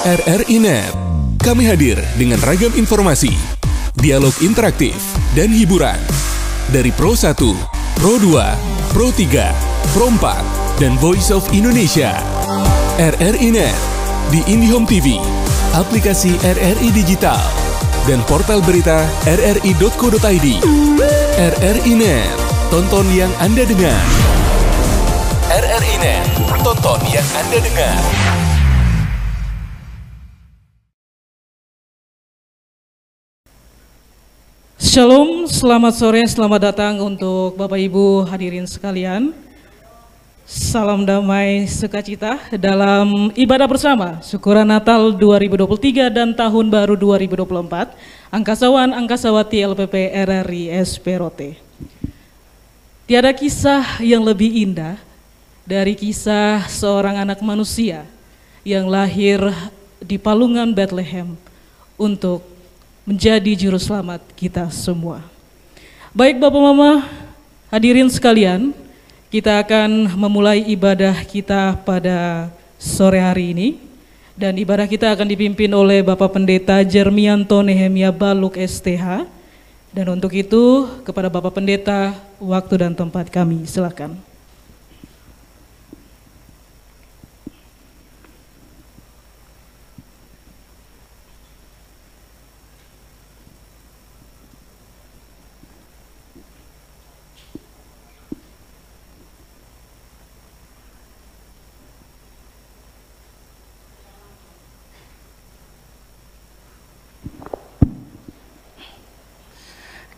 RRI Net. Kami hadir dengan ragam informasi, dialog interaktif, dan hiburan. Dari Pro 1, Pro 2, Pro 3, Pro 4, dan Voice of Indonesia. RRI Net di IndiHome TV, aplikasi RRI Digital, dan portal berita rri.co.id. RRI Net, tonton yang Anda dengar. RRI Net, tonton yang Anda dengar. Shalom, selamat sore, selamat datang untuk Bapak Ibu hadirin sekalian. Salam damai sukacita dalam ibadah bersama syukuran Natal 2023 dan Tahun Baru 2024. Angkasawan Angkasawati LPP RRI SPROT. Tiada kisah yang lebih indah dari kisah seorang anak manusia yang lahir di palungan Bethlehem untuk menjadi juru selamat kita semua. Baik Bapak Mama, hadirin sekalian, kita akan memulai ibadah kita pada sore hari ini. Dan ibadah kita akan dipimpin oleh Bapak Pendeta Jermianto Nehemia Baluk STH. Dan untuk itu kepada Bapak Pendeta, waktu dan tempat kami, silakan.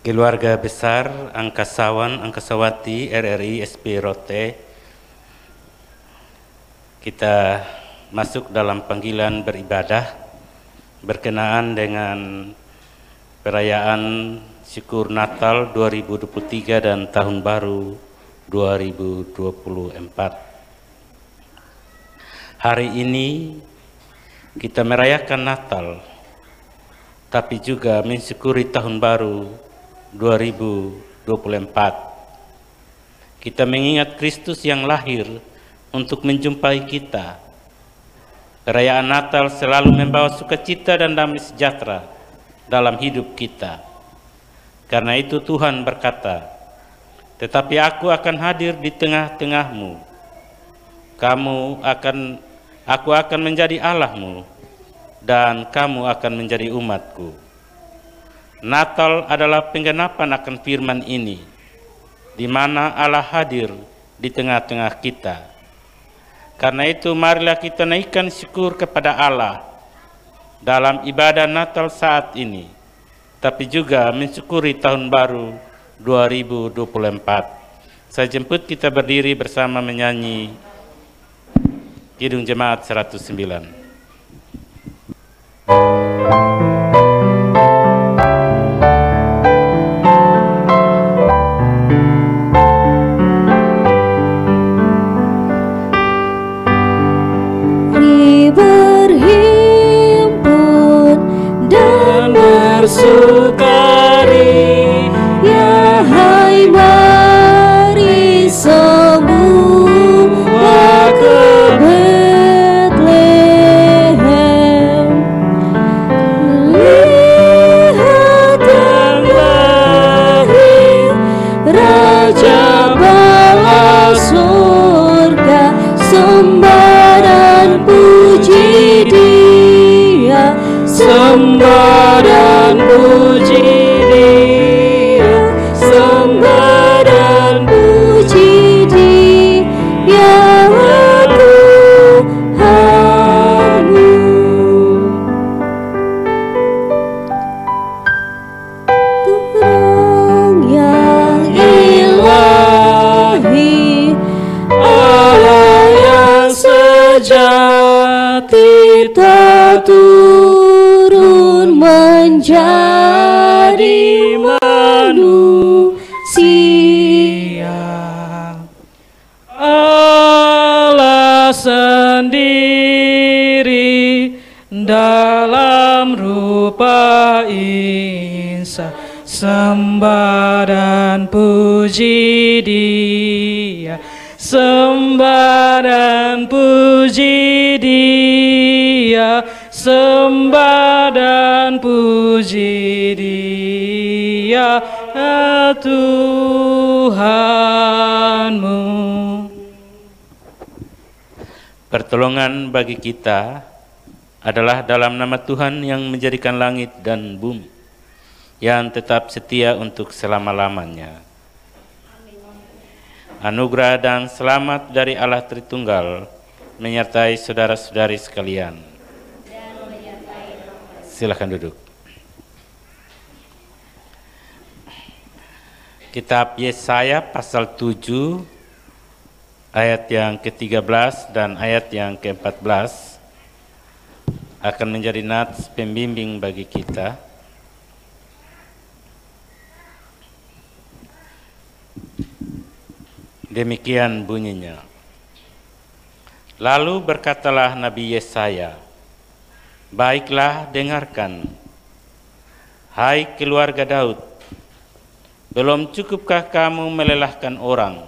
Keluarga besar Angkasawan Angkasawati RRI SPROT, kita masuk dalam panggilan beribadah berkenaan dengan perayaan syukur Natal 2023 dan Tahun Baru 2024. Hari ini kita merayakan Natal, tapi juga mensyukuri Tahun Baru 2024. Kita mengingat Kristus yang lahir untuk menjumpai kita. Perayaan Natal selalu membawa sukacita dan damai sejahtera dalam hidup kita. Karena itu Tuhan berkata, "Tetapi aku akan hadir di tengah-tengahmu. Aku akan menjadi Allahmu, dan kamu akan menjadi umatku." Natal adalah penggenapan akan firman ini, di mana Allah hadir di tengah-tengah kita. Karena itu marilah kita naikkan syukur kepada Allah dalam ibadah Natal saat ini, tapi juga mensyukuri Tahun Baru 2024. Saya jemput kita berdiri bersama menyanyi Kidung Jemaat 109. Bersukari, ya hai mari semua ke Bethlehem. Lihat yang lahir Raja bala surga, sembah dan puji Dia, sembah dan puji Dia, sembah dan puji Dia, Tuhanmu. Terang yang ilahi, Allah yang sejati tak turun menjadi manusia. Allah sendiri dalam rupa insan, sembah dan puji Dia, sembah dan puji Dia. Dia, sembah dan puji Dia, Tuhanmu. Pertolongan bagi kita adalah dalam nama Tuhan yang menjadikan langit dan bumi, yang tetap setia untuk selama-lamanya. Anugerah dan selamat dari Allah Tritunggal menyertai saudara-saudari sekalian. Silakan duduk. Kitab Yesaya pasal 7 ayat yang ke-13 dan ayat yang ke-14 akan menjadi nats pembimbing bagi kita. Demikian bunyinya. Lalu berkatalah Nabi Yesaya, "Baiklah, dengarkan, hai keluarga Daud, belum cukupkah kamu melelahkan orang,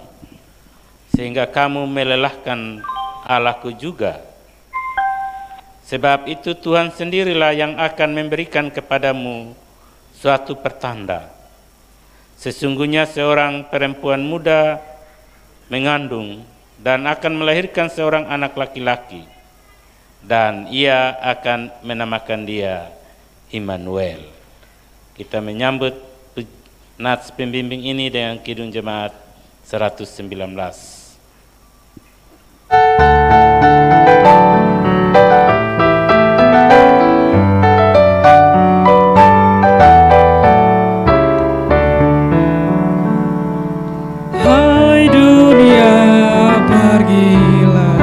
sehingga kamu melelahkan Allahku juga? Sebab itu Tuhan sendirilah yang akan memberikan kepadamu suatu pertanda. Sesungguhnya seorang perempuan muda mengandung dan akan melahirkan seorang anak laki-laki, dan ia akan menamakan dia Immanuel." Kita menyambut nats pembimbing ini dengan Kidung Jemaat 119. Hai dunia, pergilah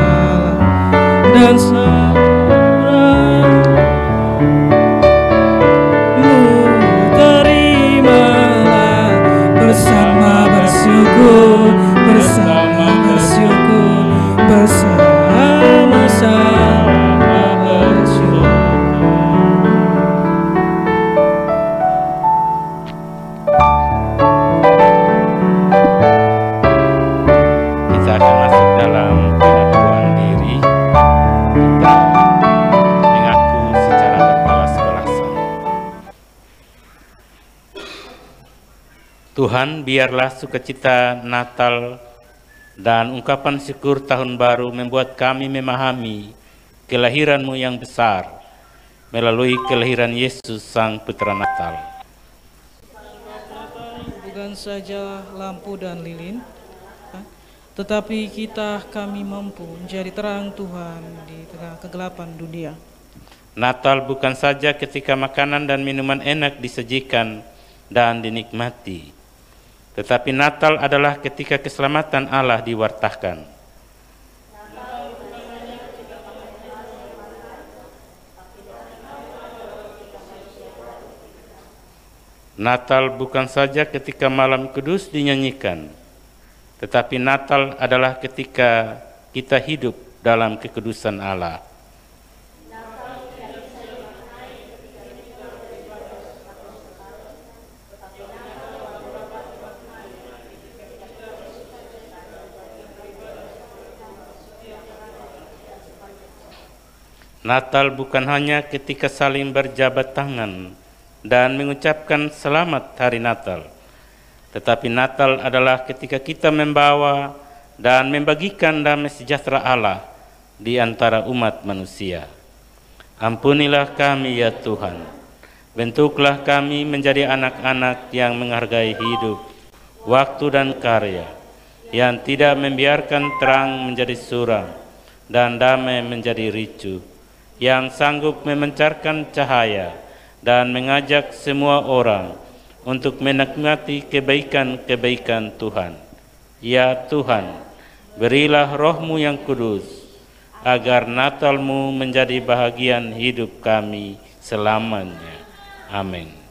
dan terimalah bersama bersyukur, bersama bersyukur, bersama-sama bersyukur. Kita akan masuk dalam pengakuan diri. Kita mengaku secara berbalas-balasan. Tuhan, biarlah sukacita Natal dan ungkapan syukur tahun baru membuat kami memahami kelahiran-Mu yang besar melalui kelahiran Yesus Sang Putra Natal. Bukan saja lampu dan lilin, tetapi kami mampu menjadi terang Tuhan di tengah kegelapan dunia. Natal bukan saja ketika makanan dan minuman enak disajikan dan dinikmati, tetapi Natal adalah ketika keselamatan Allah diwartakan. Natal bukan saja ketika malam kudus dinyanyikan, tetapi Natal adalah ketika kita hidup dalam kekudusan Allah. Natal bukan hanya ketika saling berjabat tangan dan mengucapkan selamat hari Natal, tetapi Natal adalah ketika kita membawa dan membagikan damai sejahtera Allah di antara umat manusia. Ampunilah kami ya Tuhan, bentuklah kami menjadi anak-anak yang menghargai hidup, waktu dan karya, yang tidak membiarkan terang menjadi suram dan damai menjadi ricuh, yang sanggup memancarkan cahaya dan mengajak semua orang untuk menikmati kebaikan-kebaikan Tuhan. Ya Tuhan, berilah Roh-Mu yang kudus, agar Natal-Mu menjadi bahagian hidup kami selamanya. Amin.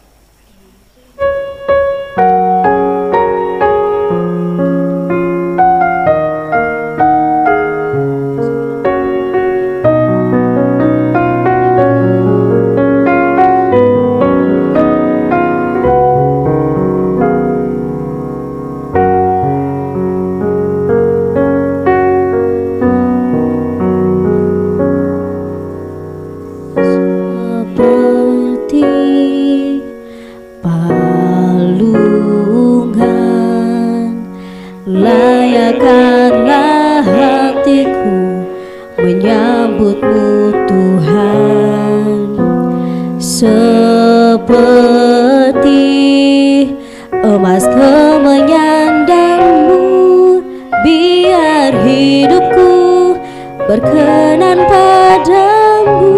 peti, emas kemenyan dan mur, biar hidupku berkenan padamu.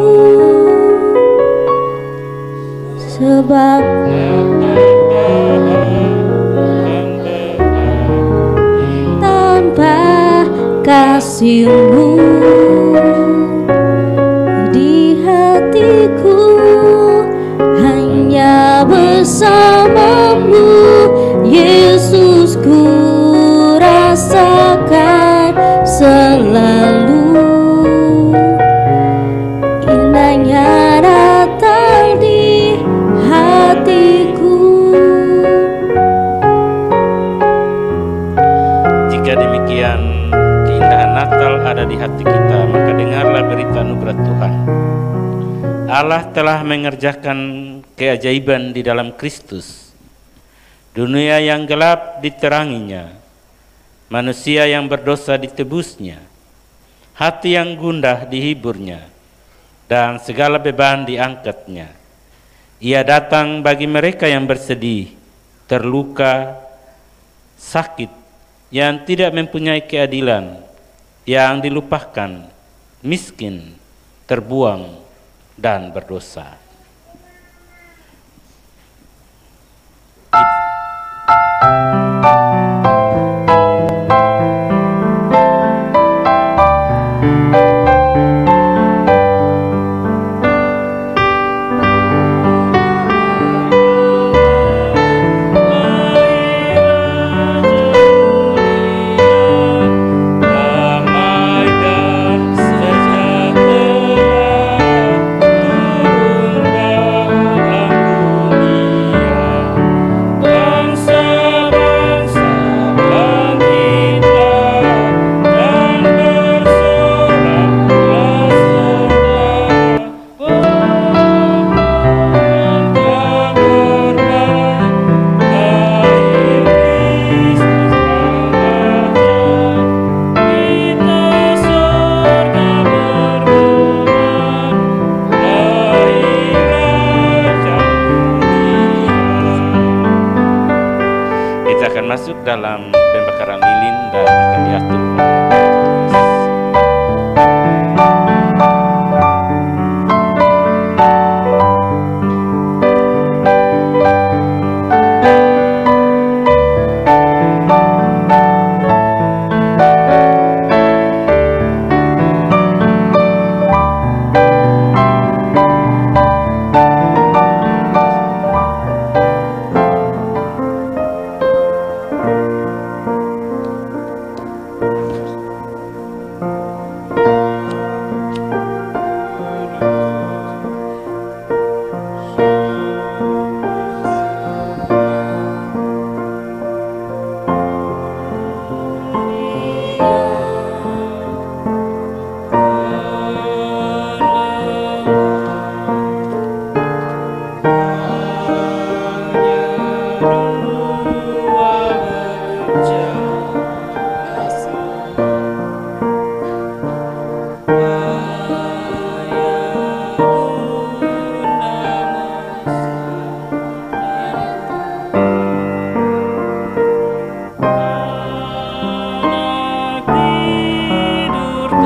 Sebab tanpa kasih-Mu di hatiku hanya bersama-Mu, Yesus, ku rasakan selalu indahnya Natal di hatiku. Jika demikian keindahan Natal ada di hati kita, maka dengarlah berita anugerah Tuhan. Allah telah mengerjakan keajaiban di dalam Kristus. Dunia yang gelap diteranginya, manusia yang berdosa ditebusnya, hati yang gundah dihiburnya, dan segala beban diangkatnya. Ia datang bagi mereka yang bersedih, terluka, sakit, yang tidak mempunyai keadilan, yang dilupakan, miskin, terbuang, dan berdosa. Masuk dalam pembakaran lilin dan akan diatur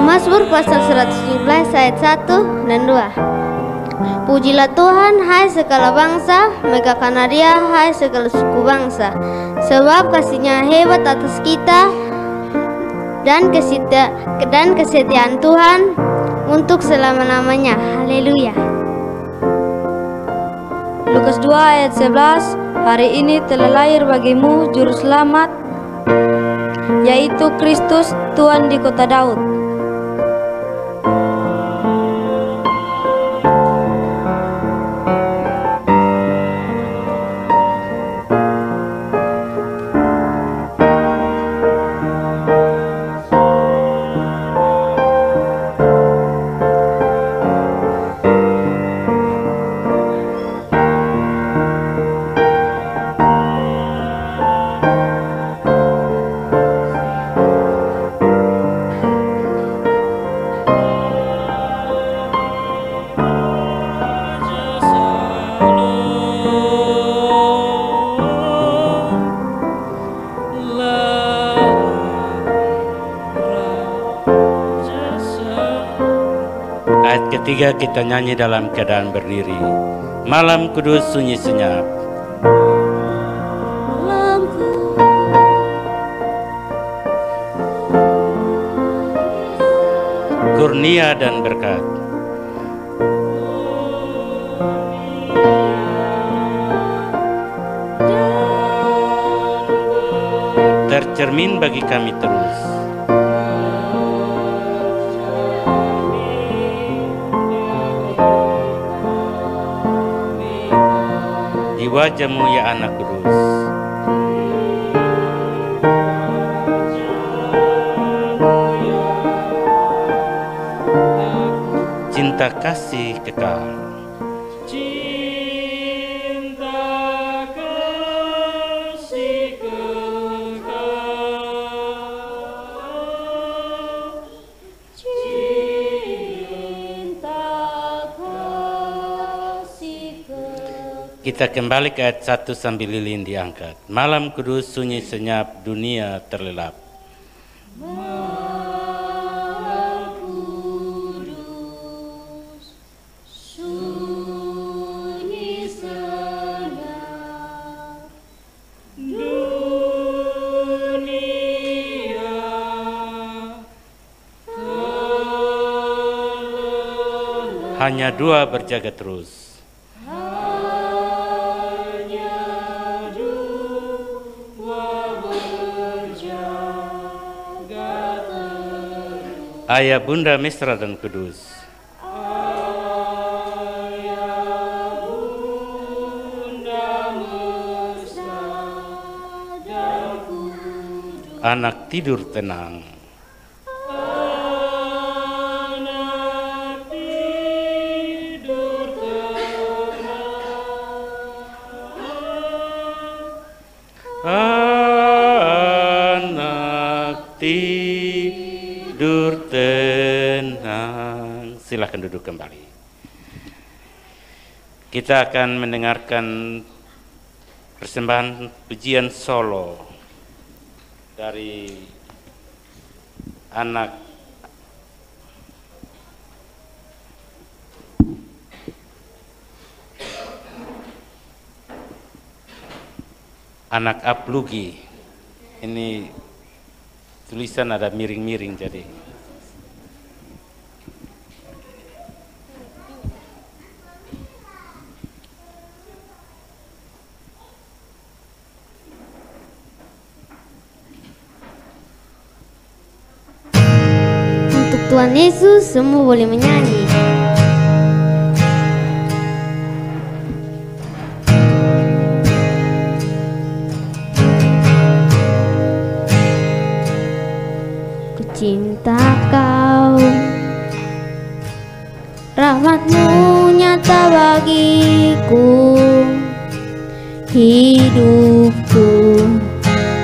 Mazmur pasal 117 ayat 1 dan 2. Pujilah Tuhan, hai segala bangsa, megahkanlah Dia, hai segala suku bangsa, sebab kasih-Nya hebat atas kita, dan kesetiaan Tuhan untuk selama-lamanya. Haleluya. Lukas 2 ayat 11. Hari ini telah lahir bagimu juru selamat, yaitu Kristus Tuhan di kota Daud. Ketiga, kita nyanyi dalam keadaan berdiri. Malam kudus sunyi senyap. Kurnia dan berkat. Tercermin bagi kami terus. Di wajah-Mu ya Anak Kudus. Cinta kasih kekal. Cinta kasih kekal. Cinta kasih kekal. Kita kembali ke ayat 1 sambil lilin diangkat. Malam kudus sunyi senyap, dunia terlelap. Hanya dua berjaga terus. Ayah Bunda mesra dan kudus. Anak tidur tenang. Anak tidur tenang. Silakan duduk kembali. Kita akan mendengarkan persembahan pujian solo dari anak Aplugi. Ini tulisan ada miring-miring jadi. Untuk Tuhan Yesus semua boleh menyanyi. Cinta Kau, rahmat-Mu nyata bagiku, hidupku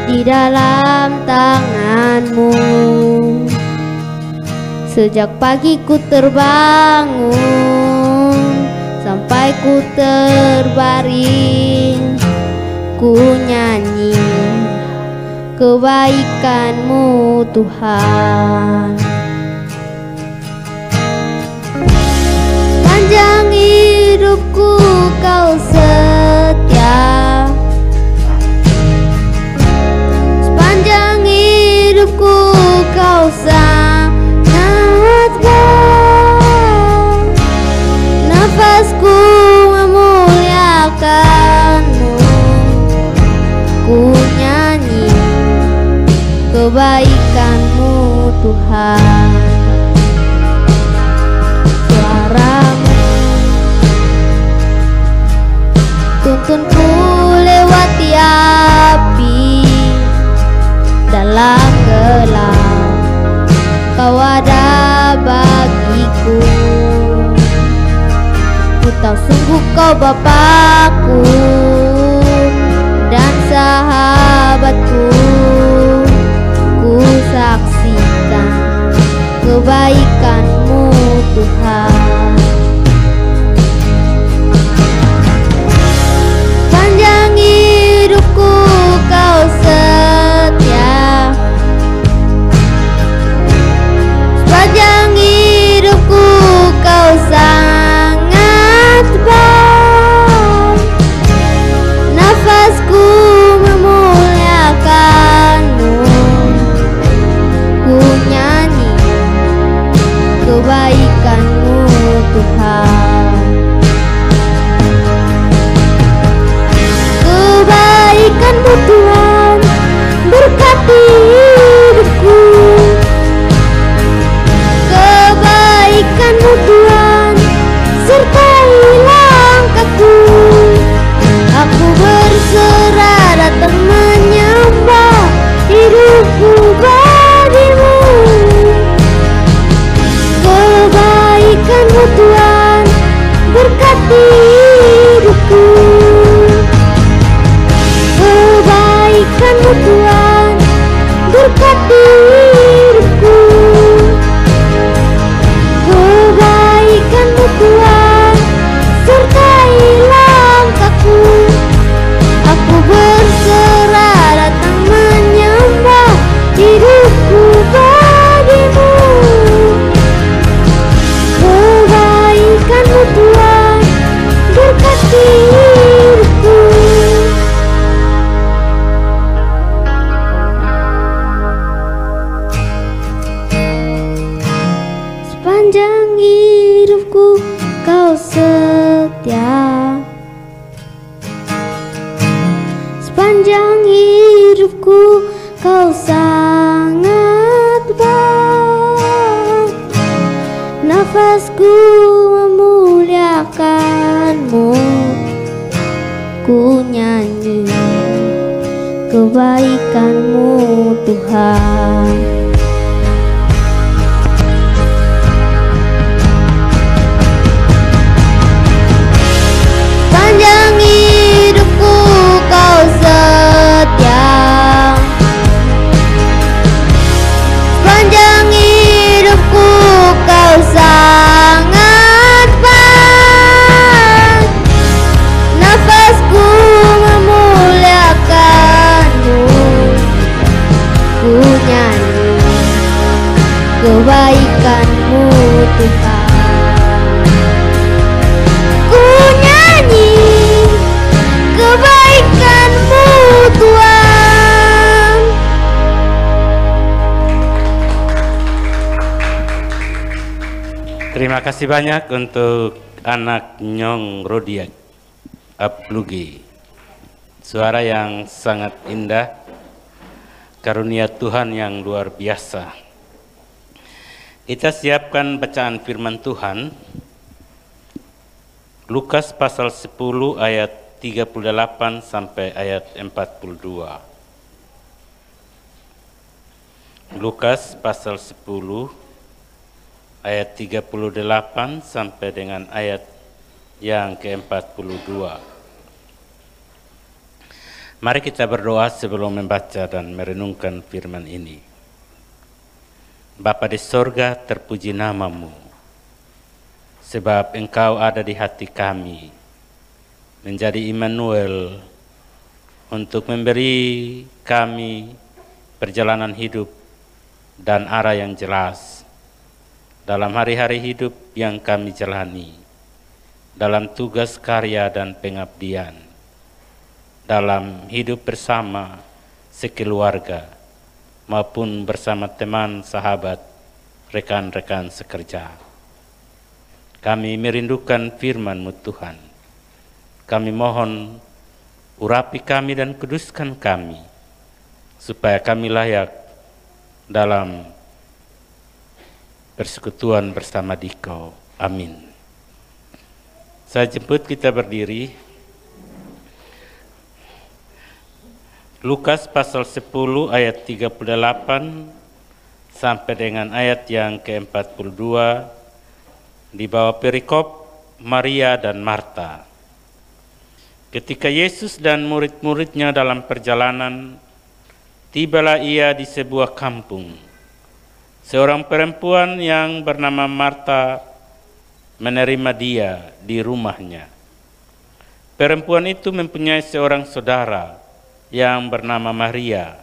di dalam tangan-Mu. Sejak pagi ku terbangun sampai ku terbaring, ku nyanyi kebaikan-Mu Tuhan. Panjang hidupku Kau setia, sepanjang hidupku Kau sangat baik. Nafasku memuliakan-Mu, ku nyanyi kebaikan-Mu Tuhan. Suara-Mu tuntunku lewati api dalam gelap, Kau ada bagiku. Ku tahu sungguh Kau Bapakku dan sahabatku. Ku saksikan kebaikan-Mu Tuhan. Panjang hidupku Kau setia, sepanjang hidupku Kau Tuhan. Kebaikan-Mu Tuhan berkati hidupku. Kebaikan-Mu Tuhan sertai langkahku. Aku berserah datang menyembah, hidupku bagi-Mu. Kebaikan-Mu Tuhan berkati hidupku. Kebaikan-Mu Tuhan berkati hidupku. Kebaikan-Mu Tuhan sertai langkahku. Aku berserah datang menyembah, hidupku bagi-Mu. Kebaikan-Mu Tuhan berkati hidupku. Sepanjang hidupku Kau setia. Sepanjang hidupku Kau sangat baik. Nafasku memuliakan-Mu, ku nyanyi kebaikan-Mu Tuhan. Sepanjang hidupku Kau setia. Sepanjang hidupku Kau sangat baik. Nafasku memuliakan-Mu, ku nyanyi kebaikan-Mu Tuhan. Ku nyanyi kebaikan-Mu Tuhan. Terima kasih banyak untuk anak Nyong Rodia Aplugi. Suara yang sangat indah, karunia Tuhan yang luar biasa. Kita siapkan bacaan firman Tuhan. Lukas pasal 10 ayat 38 sampai ayat 42. Lukas pasal 10 ayat 38 sampai dengan ayat yang ke-42. Mari kita berdoa sebelum membaca dan merenungkan firman ini. Bapa di sorga, terpuji nama-Mu, sebab Engkau ada di hati kami, menjadi Immanuel, untuk memberi kami perjalanan hidup dan arah yang jelas dalam hari-hari hidup yang kami jalani, dalam tugas karya dan pengabdian, dalam hidup bersama sekeluarga, maupun bersama teman, sahabat, rekan-rekan sekerja. Kami merindukan firman-Mu Tuhan. Kami mohon urapi kami dan kuduskan kami, supaya kami layak dalam persekutuan bersama Dikau. Amin. Saya jemput kita berdiri. Lukas pasal 10 ayat 38 sampai dengan ayat yang ke-42 di bawah perikop Maria dan Marta. Ketika Yesus dan murid-muridnya dalam perjalanan, tibalah ia di sebuah kampung. Seorang perempuan yang bernama Marta menerima dia di rumahnya. Perempuan itu mempunyai seorang saudara yang bernama Maria.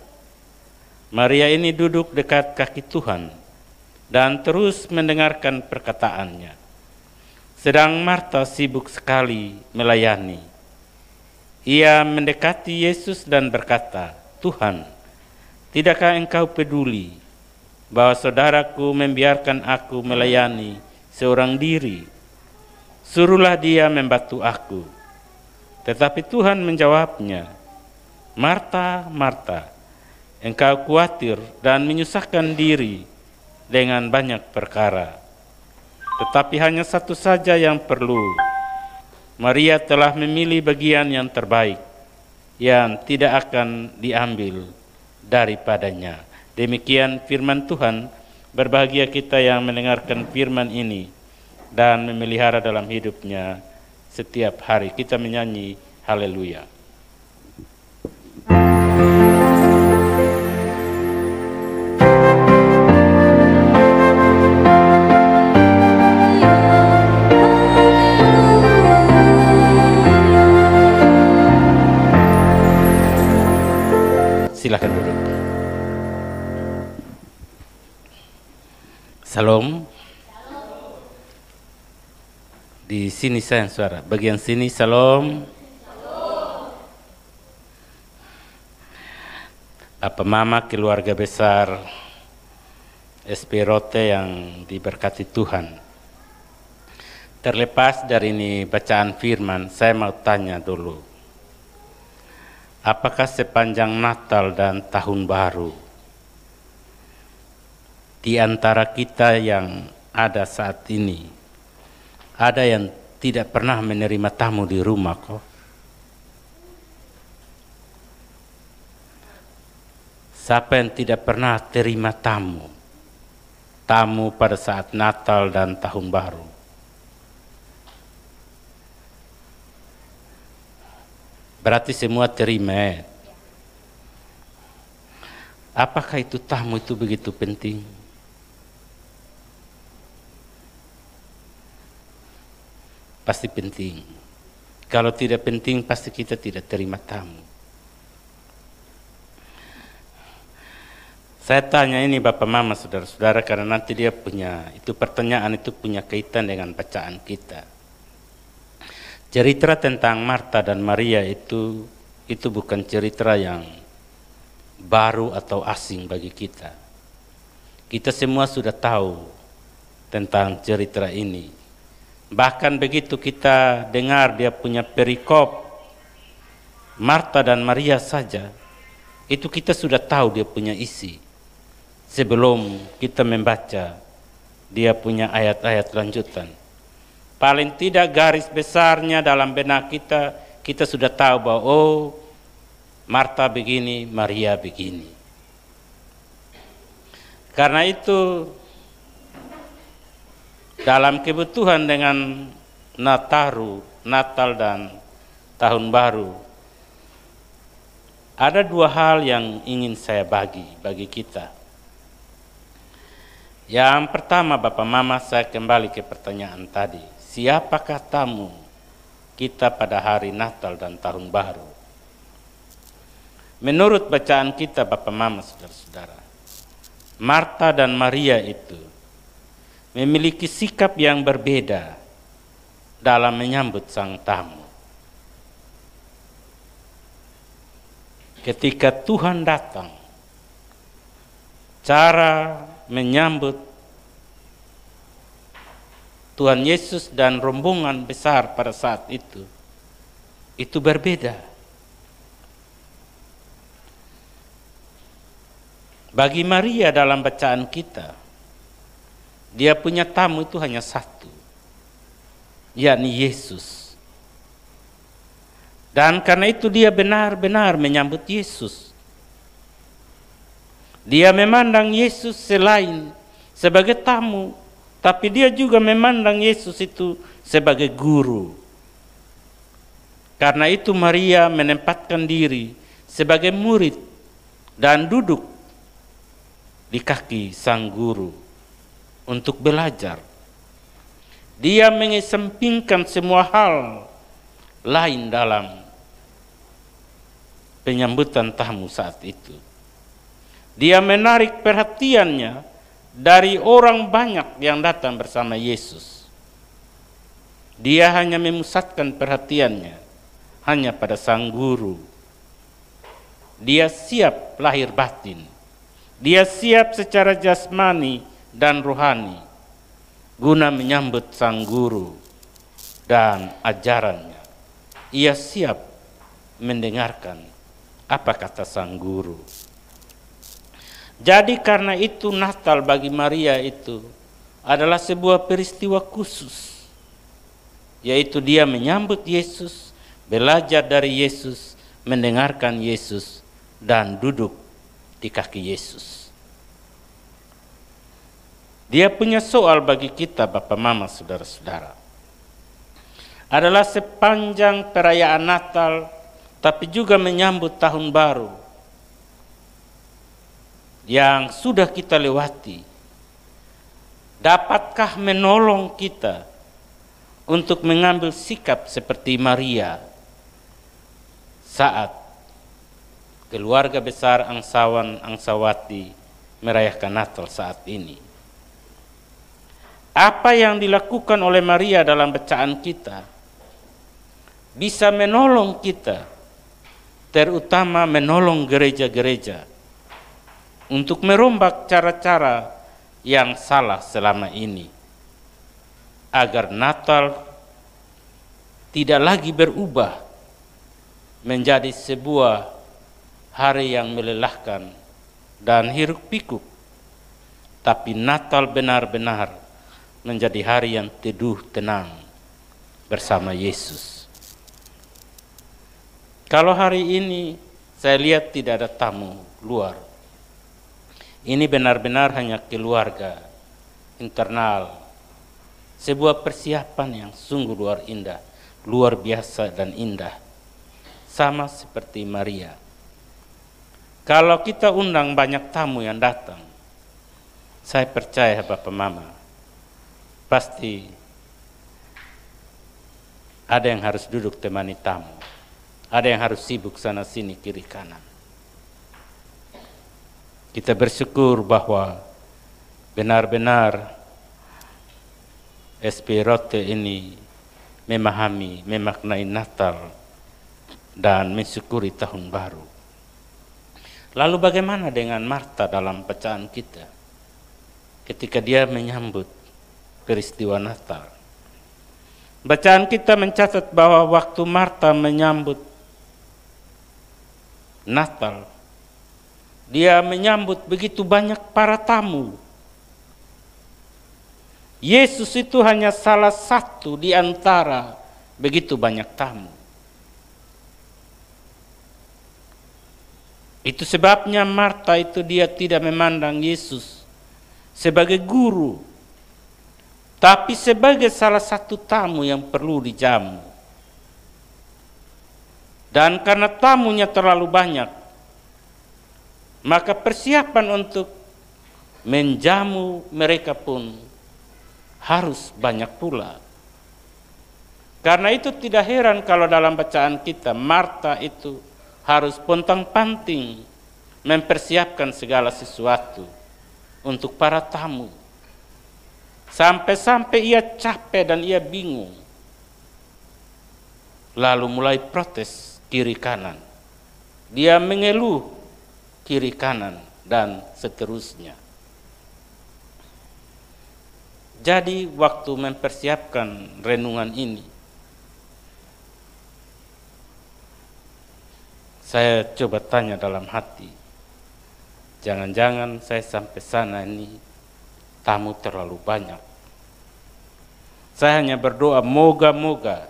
Maria ini duduk dekat kaki Tuhan dan terus mendengarkan perkataannya. Sedang Marta sibuk sekali melayani. Ia mendekati Yesus dan berkata, "Tuhan, tidakkah Engkau peduli bahwa saudaraku membiarkan aku melayani seorang diri? suruhlah dia membantu aku. Tetapi Tuhan menjawabnya, Marta, Marta, engkau khawatir dan menyusahkan diri dengan banyak perkara. Tetapi hanya satu saja yang perlu. Maria telah memilih bagian yang terbaik, yang tidak akan diambil daripadanya. Demikian firman Tuhan. Berbahagia kita yang mendengarkan firman ini dan memelihara dalam hidupnya setiap hari. Kita menyanyi haleluya. Silakan duduk. Salam. Di sini saya suara. Bagian sini salam. Papa Mama, keluarga besar SP-Rote yang diberkati Tuhan. Terlepas dari ini bacaan firman, saya mau tanya dulu. Apakah sepanjang Natal dan Tahun Baru, di antara kita yang ada saat ini, ada yang tidak pernah menerima tamu di rumah kok? Siapa yang tidak pernah terima tamu? Tamu pada saat Natal dan Tahun Baru. Berarti semua terima. Apakah itu tamu itu begitu penting? Pasti penting. Kalau tidak penting, pasti kita tidak terima tamu. Saya tanya ini Bapak Mama, saudara-saudara, karena nanti dia punya, itu pertanyaan itu punya kaitan dengan bacaan kita. Cerita tentang Marta dan Maria itu bukan cerita yang baru atau asing bagi kita. Kita semua sudah tahu tentang cerita ini. Bahkan begitu kita dengar dia punya perikop Marta dan Maria saja, itu kita sudah tahu dia punya isi sebelum kita membaca dia punya ayat-ayat lanjutan. Paling tidak garis besarnya dalam benak kita, kita sudah tahu bahwa oh, Marta begini, Maria begini. Karena itu dalam kebutuhan dengan Natal dan Tahun Baru, ada dua hal yang ingin saya bagi kita. Yang pertama, Bapak Mama, saya kembali ke pertanyaan tadi. Siapakah tamu kita pada hari Natal dan Tahun Baru? Menurut bacaan kita, Bapak Mama, saudara-saudara, Marta dan Maria itu memiliki sikap yang berbeda dalam menyambut sang tamu. Ketika Tuhan datang, cara menyambut Tuhan Yesus dan rombongan besar pada saat itu berbeda. Bagi Maria dalam bacaan kita, dia punya tamu itu hanya satu, yakni Yesus. Dan karena itu dia benar-benar menyambut Yesus. Dia memandang Yesus selain sebagai tamu, tapi dia juga memandang Yesus itu sebagai guru. Karena itu Maria menempatkan diri sebagai murid dan duduk di kaki sang guru untuk belajar. Dia mengesampingkan semua hal lain dalam penyambutan tamu saat itu. Dia menarik perhatiannya dari orang banyak yang datang bersama Yesus. Dia hanya memusatkan perhatiannya hanya pada sang guru. Dia siap lahir batin. Dia siap secara jasmani dan rohani guna menyambut sang guru dan ajarannya. Ia siap mendengarkan apa kata sang guru. Jadi karena itu Natal bagi Maria itu adalah sebuah peristiwa khusus, yaitu dia menyambut Yesus, belajar dari Yesus, mendengarkan Yesus, dan duduk di kaki Yesus. Dia punya soal bagi kita, Bapak, Mama, saudara-saudara. Adalah sepanjang perayaan Natal, tapi juga menyambut tahun baru yang sudah kita lewati. Dapatkah menolong kita untuk mengambil sikap seperti Maria saat keluarga besar angsawan angsawati merayakan Natal saat ini? Apa yang dilakukan oleh Maria dalam bacaan kita bisa menolong kita, terutama menolong gereja-gereja untuk merombak cara-cara yang salah selama ini, agar Natal tidak lagi berubah menjadi sebuah hari yang melelahkan dan hiruk pikuk, tapi Natal benar-benar menjadi hari yang teduh tenang bersama Yesus. Kalau hari ini saya lihat tidak ada tamu luar, ini benar-benar hanya keluarga internal, sebuah persiapan yang sungguh luar biasa dan indah, sama seperti Maria. Kalau kita undang banyak tamu yang datang, saya percaya Bapak Mama, pasti ada yang harus duduk temani tamu, ada yang harus sibuk sana sini kiri kanan. Kita bersyukur bahwa benar-benar SP Rote ini memahami, memaknai Natal dan mensyukuri tahun baru. Lalu bagaimana dengan Marta dalam bacaan kita ketika dia menyambut peristiwa Natal? Bacaan kita mencatat bahwa waktu Marta menyambut Natal, dia menyambut begitu banyak para tamu. Yesus itu hanya salah satu di antara begitu banyak tamu. Itu sebabnya Marta itu dia tidak memandang Yesus sebagai guru, tapi sebagai salah satu tamu yang perlu dijamu. Dan karena tamunya terlalu banyak, maka persiapan untuk menjamu mereka pun harus banyak pula. Karena itu tidak heran kalau dalam bacaan kita Marta itu harus pontang-panting mempersiapkan segala sesuatu untuk para tamu. Sampai-sampai ia capek dan ia bingung. Lalu mulai protes kiri kanan. Dia mengeluh kiri kanan dan seterusnya. Jadi waktu mempersiapkan renungan ini, saya coba tanya dalam hati, jangan-jangan saya sampai sana ini tamu terlalu banyak. Saya hanya berdoa moga-moga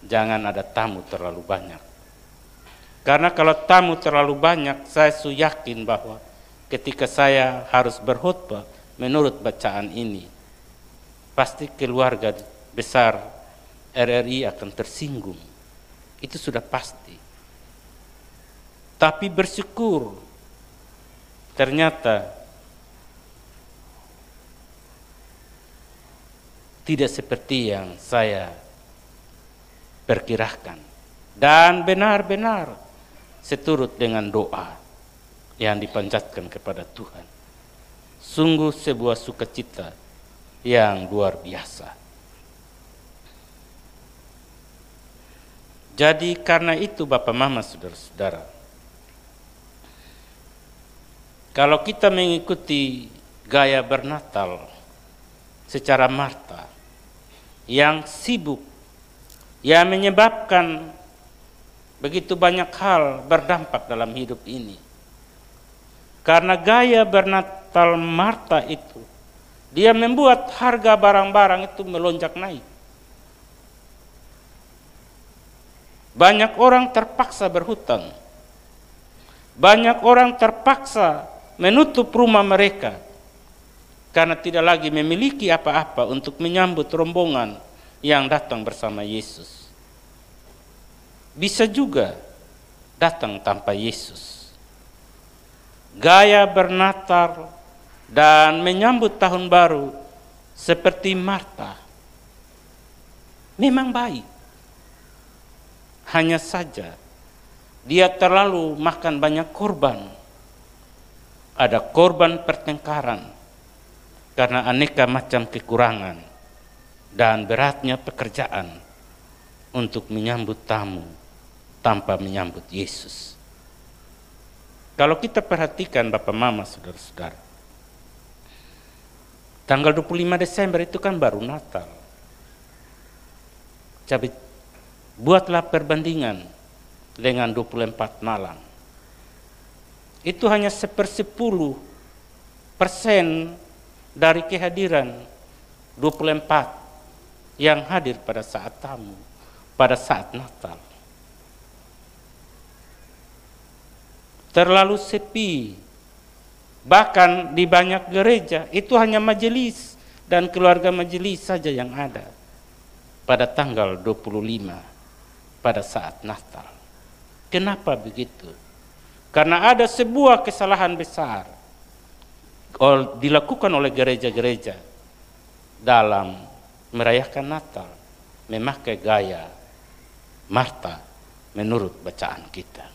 jangan ada tamu terlalu banyak. Karena kalau tamu terlalu banyak, saya yakin bahwa ketika saya harus berkhutbah menurut bacaan ini, pasti keluarga besar RRI akan tersinggung. Itu sudah pasti. Tapi bersyukur, ternyata tidak seperti yang saya perkirakan. Dan benar-benar seturut dengan doa yang dipanjatkan kepada Tuhan. Sungguh sebuah sukacita yang luar biasa. Jadi karena itu Bapak Mama saudara-saudara, kalau kita mengikuti gaya bernatal secara Marta yang sibuk yang menyebabkan begitu banyak hal berdampak dalam hidup ini. Karena gaya bernatal Marta itu, dia membuat harga barang-barang itu melonjak naik. Banyak orang terpaksa berhutang. Banyak orang terpaksa menutup rumah mereka karena tidak lagi memiliki apa-apa untuk menyambut rombongan yang datang bersama Yesus. Bisa juga datang tanpa Yesus. Gaya bernatal dan menyambut tahun baru seperti Marta memang baik. Hanya saja dia terlalu makan banyak korban. Ada korban pertengkaran karena aneka macam kekurangan dan beratnya pekerjaan untuk menyambut tamu tanpa menyambut Yesus. Kalau kita perhatikan Bapak Mama, saudara-saudara, tanggal 25 Desember itu kan baru Natal. Jadi buatlah perbandingan dengan 24 malam. Itu hanya 1/10% dari kehadiran 24 yang hadir pada saat tamu, pada saat Natal. Terlalu sepi. Bahkan di banyak gereja itu hanya majelis dan keluarga majelis saja yang ada pada tanggal 25 pada saat Natal. Kenapa begitu? Karena ada sebuah kesalahan besar dilakukan oleh gereja-gereja dalam merayakan Natal, memakai gaya Marta menurut bacaan kita.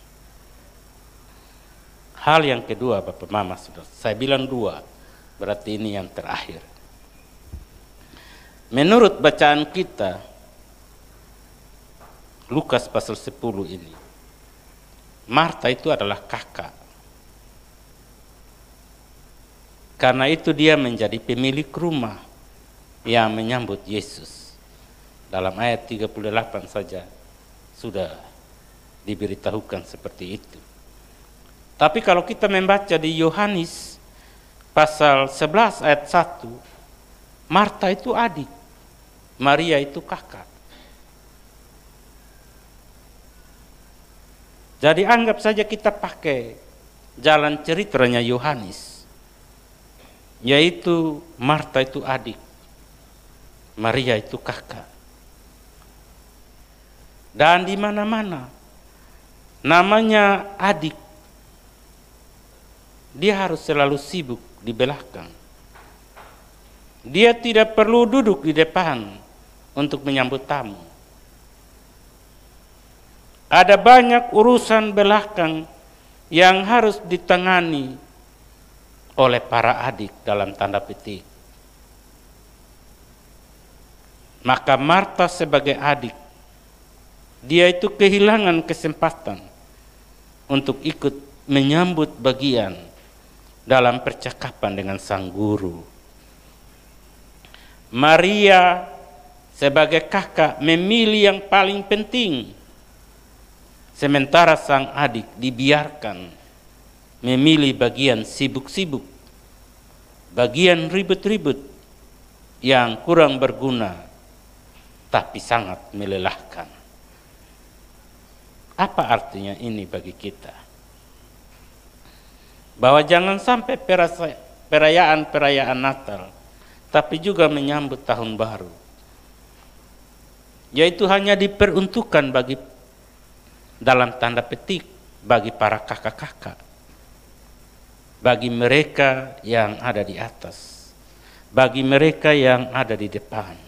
Hal yang kedua, Bapak Mama, saya bilang 2, berarti ini yang terakhir. Menurut bacaan kita, Lukas pasal 10 ini, Marta itu adalah kakak. Karena itu dia menjadi pemilik rumah yang menyambut Yesus. Dalam ayat 38 saja sudah diberitahukan seperti itu. Tapi kalau kita membaca di Yohanes pasal 11 ayat 1, Marta itu adik, Maria itu kakak. Jadi anggap saja kita pakai jalan ceritanya Yohanes, yaitu Marta itu adik, Maria itu kakak. Dan di mana-mana namanya adik, dia harus selalu sibuk di belakang. Dia tidak perlu duduk di depan untuk menyambut tamu. Ada banyak urusan belakang yang harus ditangani oleh para adik dalam tanda petik. Maka Marta sebagai adik, dia itu kehilangan kesempatan untuk ikut menyambut bagian dalam percakapan dengan sang guru. Maria sebagai kakak memilih yang paling penting, sementara sang adik dibiarkan memilih bagian sibuk-sibuk, bagian ribet-ribet yang kurang berguna tapi sangat melelahkan. Apa artinya ini bagi kita? Bahwa jangan sampai perayaan-perayaan Natal tapi juga menyambut tahun baru, yaitu hanya diperuntukkan bagi, dalam tanda petik, bagi para kakak-kakak, bagi mereka yang ada di atas, bagi mereka yang ada di depan.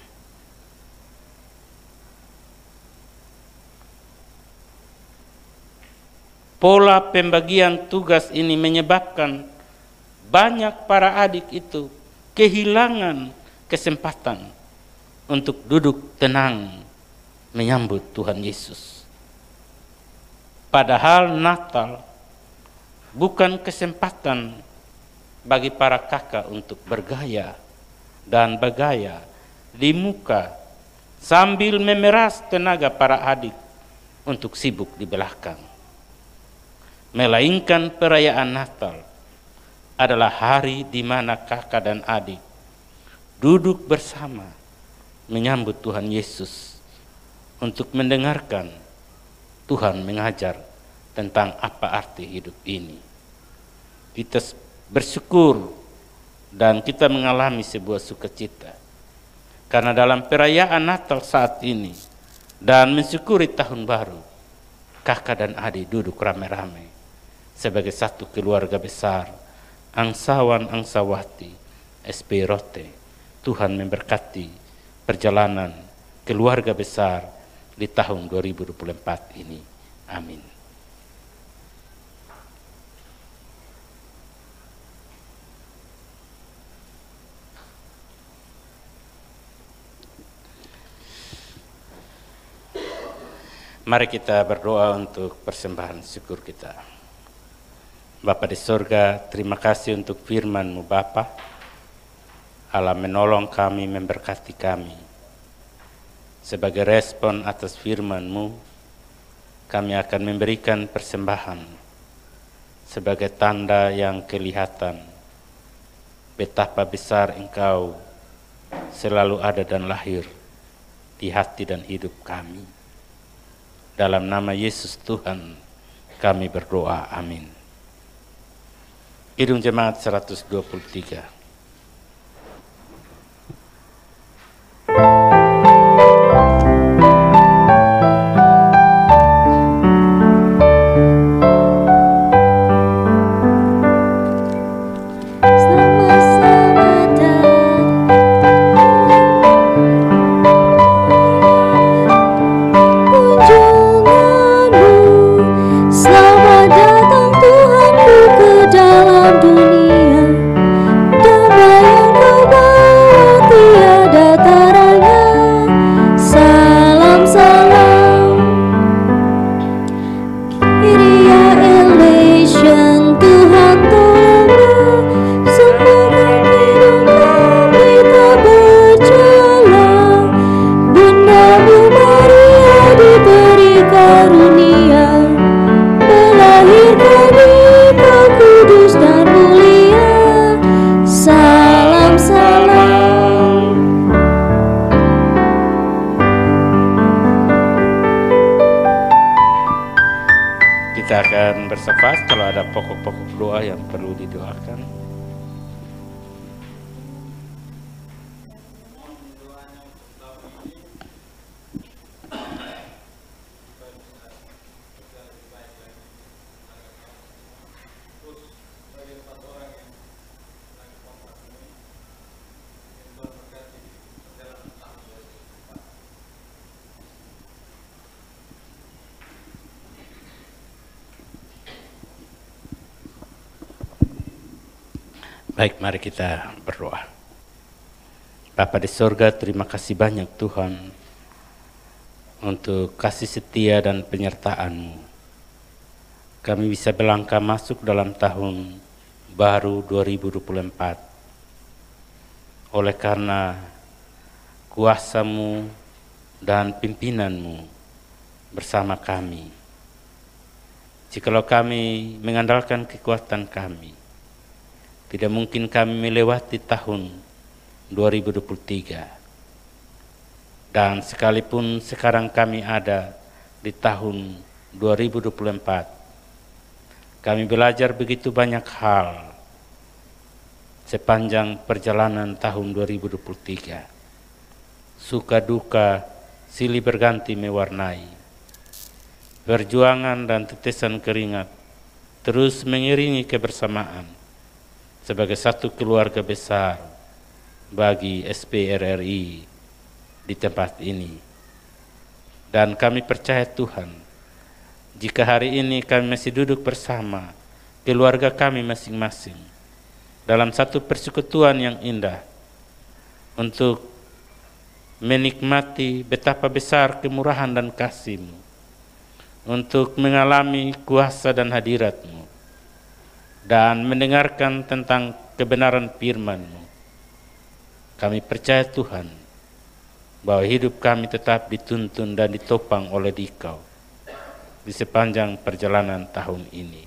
Pola pembagian tugas ini menyebabkan banyak para adik itu kehilangan kesempatan untuk duduk tenang menyambut Tuhan Yesus. Padahal Natal bukan kesempatan bagi para kakak untuk bergaya dan bergaya di muka sambil memeras tenaga para adik untuk sibuk di belakang. Melainkan perayaan Natal adalah hari di mana kakak dan adik duduk bersama menyambut Tuhan Yesus untuk mendengarkan Tuhan mengajar tentang apa arti hidup ini. Kita bersyukur dan kita mengalami sebuah sukacita karena dalam perayaan Natal saat ini dan mensyukuri tahun baru, kakak dan adik duduk rame-rame sebagai satu keluarga besar, angsawan angsawati SP Rote. Tuhan memberkati perjalanan keluarga besar di tahun 2024 ini. Amin. Mari kita berdoa untuk persembahan syukur kita. Bapa di sorga, terima kasih untuk firman-Mu Bapa. Allah menolong kami, memberkati kami. Sebagai respon atas firman-Mu, kami akan memberikan persembahan sebagai tanda yang kelihatan betapa besar Engkau selalu ada dan lahir di hati dan hidup kami. Dalam nama Yesus Tuhan kami berdoa, amin. Kidung Jemaat 123. Kita akan bersafat kalau ada pokok-pokok doa yang perlu didoakan. Baik, mari kita berdoa. Bapa di sorga, terima kasih banyak Tuhan untuk kasih setia dan penyertaan-Mu. Kami bisa melangkah masuk dalam tahun baru 2024. Oleh karena kuasa-Mu dan pimpinan-Mu bersama kami. Jikalau kami mengandalkan kekuatan kami, tidak mungkin kami melewati tahun 2023. Dan sekalipun sekarang kami ada di tahun 2024, kami belajar begitu banyak hal sepanjang perjalanan tahun 2023. Suka duka silih berganti mewarnai. Perjuangan dan tetesan keringat terus mengiringi kebersamaan sebagai satu keluarga besar bagi SPRRI di tempat ini. Dan kami percaya Tuhan, jika hari ini kami masih duduk bersama keluarga kami masing-masing dalam satu persekutuan yang indah untuk menikmati betapa besar kemurahan dan kasih-Mu, untuk mengalami kuasa dan hadirat-Mu, dan mendengarkan tentang kebenaran firman-Mu. Kami percaya Tuhan, bahwa hidup kami tetap dituntun dan ditopang oleh Dikau di sepanjang perjalanan tahun ini.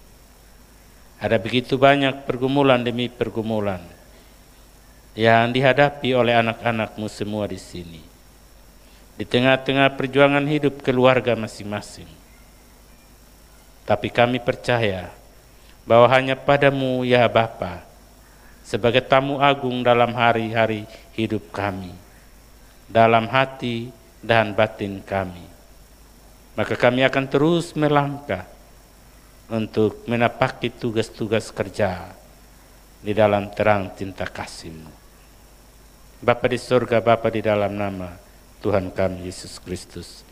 Ada begitu banyak pergumulan demi pergumulan yang dihadapi oleh anak-anak-Mu semua di sini. Di tengah-tengah perjuangan hidup keluarga masing-masing. Tapi kami percaya bahwa hanya Padamu ya Bapa, sebagai tamu agung dalam hari-hari hidup kami, dalam hati dan batin kami, maka kami akan terus melangkah untuk menapaki tugas-tugas kerja di dalam terang cinta kasih-Mu. Bapa di surga, Bapa di dalam nama Tuhan kami Yesus Kristus,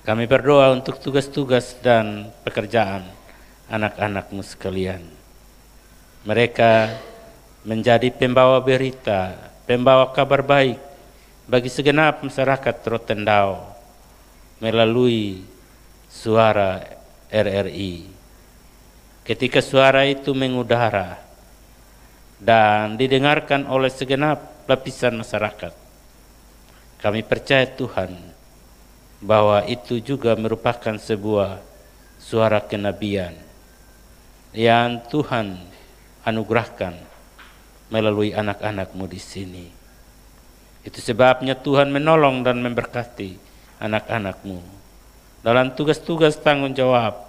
kami berdoa untuk tugas-tugas dan pekerjaan anak-anak-Mu sekalian. Mereka menjadi pembawa berita, pembawa kabar baik bagi segenap masyarakat Rotendao melalui suara RRI. Ketika suara itu mengudara dan didengarkan oleh segenap lapisan masyarakat, kami percaya Tuhan bahwa itu juga merupakan sebuah suara kenabian yang Tuhan anugerahkan melalui anak-anak-Mu di sini. Itu sebabnya Tuhan menolong dan memberkati anak-anak-Mu dalam tugas-tugas tanggung jawab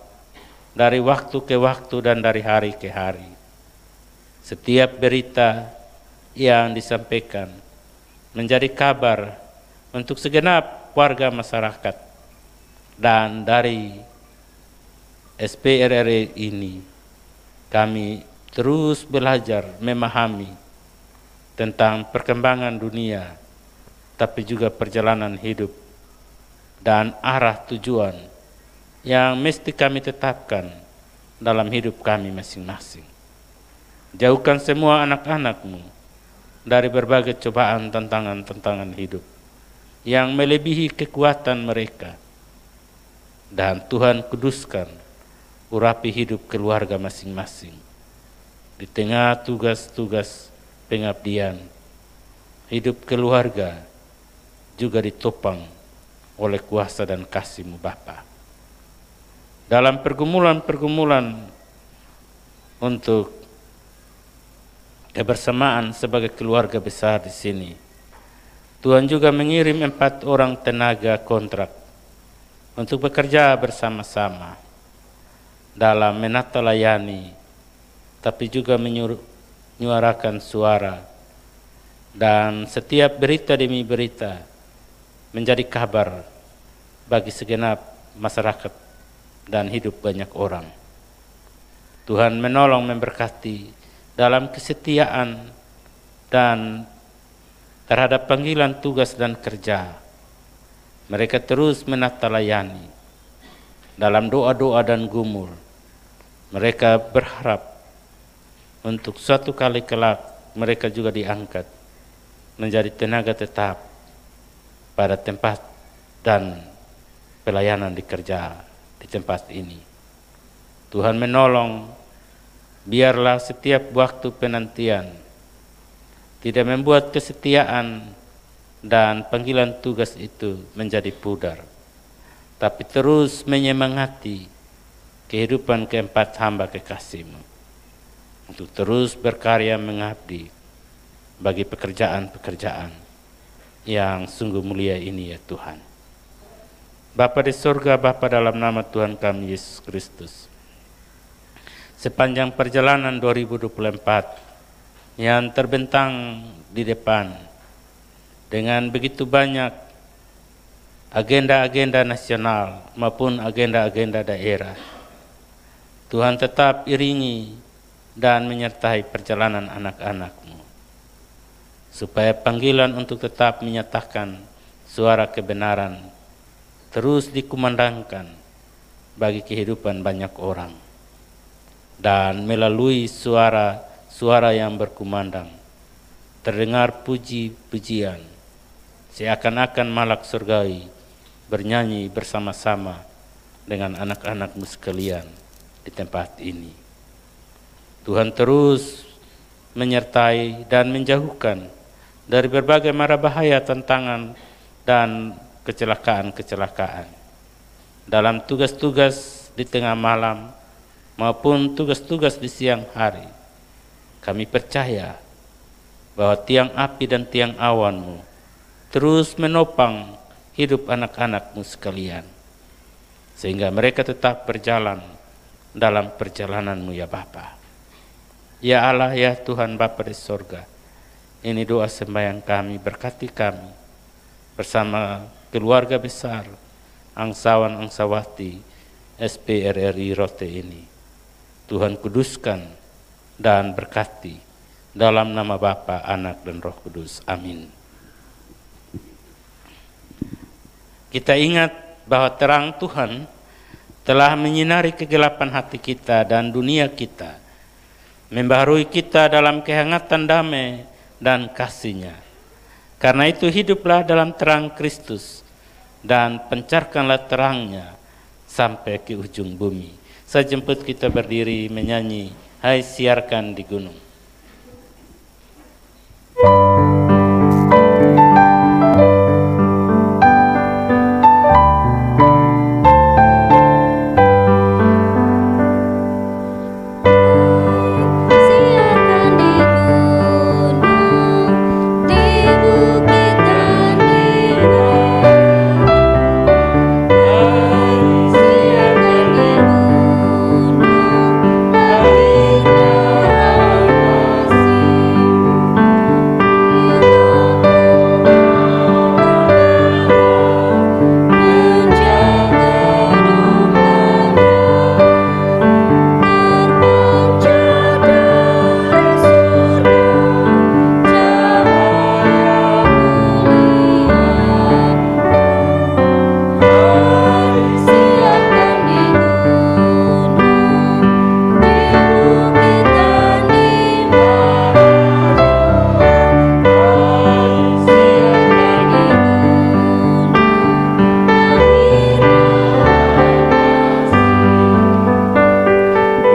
dari waktu ke waktu dan dari hari ke hari. Setiap berita yang disampaikan menjadi kabar untuk segenap warga masyarakat, dan dari SPRRI ini kami terus belajar memahami tentang perkembangan dunia, tapi juga perjalanan hidup dan arah tujuan yang mesti kami tetapkan dalam hidup kami masing-masing. Jauhkan semua anak-anak-Mu dari berbagai cobaan, tantangan-tantangan hidup yang melebihi kekuatan mereka. Dan Tuhan kuduskan urapi hidup keluarga masing-masing di tengah tugas-tugas pengabdian. Hidup keluarga juga ditopang oleh kuasa dan kasih-Mu Bapa. Dalam pergumulan-pergumulan untuk kebersamaan sebagai keluarga besar di sini, Tuhan juga mengirim 4 orang tenaga kontrak untuk bekerja bersama-sama dalam menata layani, tapi juga menyuarakan suara, dan setiap berita demi berita menjadi kabar bagi segenap masyarakat dan hidup banyak orang. Tuhan menolong, memberkati dalam kesetiaan dan terhadap panggilan tugas dan kerja. Mereka terus menata layani dalam doa-doa dan gumul. Mereka berharap untuk suatu kali kelak mereka juga diangkat menjadi tenaga tetap pada tempat dan pelayanan di kerja di tempat ini. Tuhan menolong, biarlah setiap waktu penantian tidak membuat kesetiaan dan panggilan tugas itu menjadi pudar, tapi terus menyemangati kehidupan keempat hamba kekasih-Mu untuk terus berkarya mengabdi bagi pekerjaan-pekerjaan yang sungguh mulia ini ya Tuhan. Bapa di surga, Bapa dalam nama Tuhan kami Yesus Kristus, sepanjang perjalanan 2024 yang terbentang di depan dengan begitu banyak agenda-agenda nasional maupun agenda-agenda daerah, Tuhan tetap iringi dan menyertai perjalanan anak-anak-Mu, supaya panggilan untuk tetap menyatakan suara kebenaran terus dikumandangkan bagi kehidupan banyak orang. Dan melalui suara-suara yang berkumandang, terdengar puji-pujian, seakan-akan malak surgawi bernyanyi bersama-sama dengan anak-anak-Mu sekalian di tempat ini. Tuhan terus menyertai dan menjauhkan dari berbagai mara bahaya, tantangan, dan kecelakaan-kecelakaan. Dalam tugas-tugas di tengah malam maupun tugas-tugas di siang hari, kami percaya bahwa tiang api dan tiang awan-Mu terus menopang hidup anak-anak-Mu sekalian, sehingga mereka tetap berjalan dalam perjalanan-Mu ya Bapa. Ya Allah, ya Tuhan Bapa di sorga, ini doa sembahyang kami, berkati kami bersama keluarga besar Angsawan Angsawati SPRRI Rote ini. Tuhan kuduskan dan berkati dalam nama Bapa, Anak, dan Roh Kudus. Amin. Kita ingat bahwa terang Tuhan telah menyinari kegelapan hati kita dan dunia kita, membaharui kita dalam kehangatan damai dan kasih-Nya. Karena itu hiduplah dalam terang Kristus dan pancarkanlah terang-Nya sampai ke ujung bumi. Saya jemput kita berdiri menyanyi Hai Siarkan di Gunung.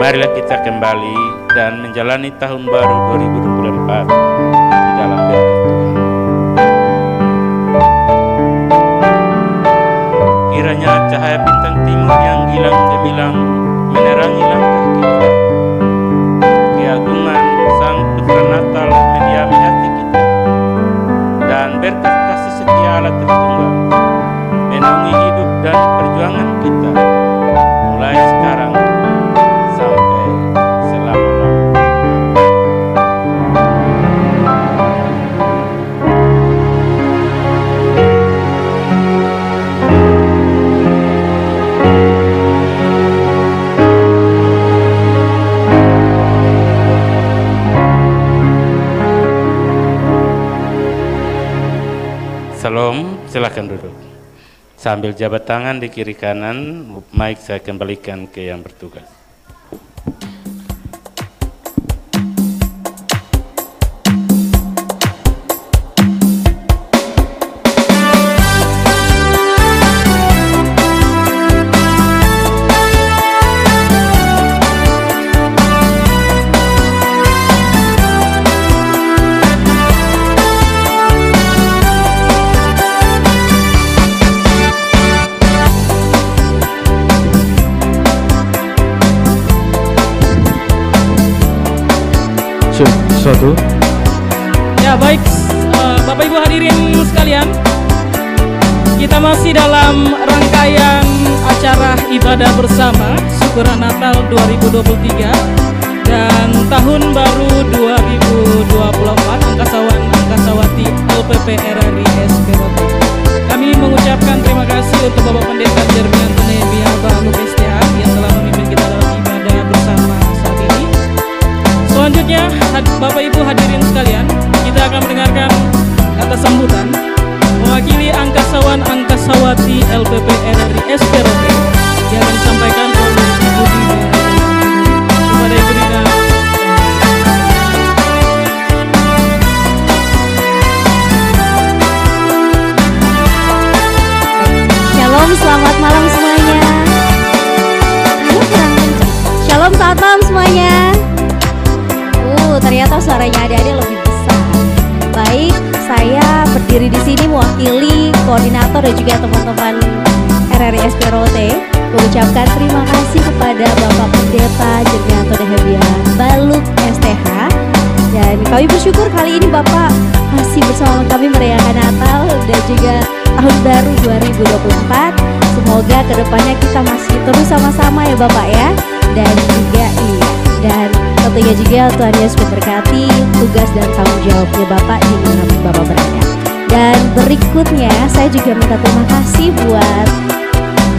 Marilah kita kembali dan menjalani tahun baru 2024 di dalam berkat Tuhan. Kiranya cahaya bintang timur yang gilang gemilang menerangi langkah kita. Keagungan Sang Putra Natal mendiami hati kita, dan berkat kasih setia Allah Tritunggal menaungi hidup dan perjuangan kita mulai sekarang sampai selama-lamanya. Salam, silakan duduk. Sambil jabat tangan di kiri kanan, mic saya kembalikan ke yang bertugas. Satu. Ya baik, Bapak Ibu hadirin sekalian, kita masih dalam rangkaian acara ibadah bersama Syukuran Natal 2023 dan Tahun Baru 2024 Angkasawan Angkasawati LPPRRI SPROT. Kami mengucapkan terima kasih untuk Bapak Pendeta Jeremian Tunebia Balu STH yang telah memimpin kita dalam ibadah bersama saat ini. Selanjutnya, Bapak Ibu hadirin sekalian, kita akan mendengarkan kata sambutan mewakili Angkasawan Angkasawati LPPRRI SPROT yang akan disampaikan oleh Ibu Dina. Kepada Ibu Dina. Shalom, selamat malam semuanya. Shalom, selamat malam semuanya. Ternyata suaranya adik-adik lebih besar. Baik, saya berdiri di sini mewakili koordinator dan juga teman-teman RRI SPROT mengucapkan terima kasih kepada Bapak Pendeta Jernianto Dehebia Baluk STH, dan kami bersyukur kali ini Bapak masih bersama kami merayakan Natal dan juga Tahun Baru 2024. Semoga kedepannya kita masih terus sama-sama ya Bapak ya, dan juga dan tentunya juga Tuhan Yesus memberkati tugas dan tanggung jawabnya Bapak di mana Bapak berada. Dan berikutnya saya juga minta terima kasih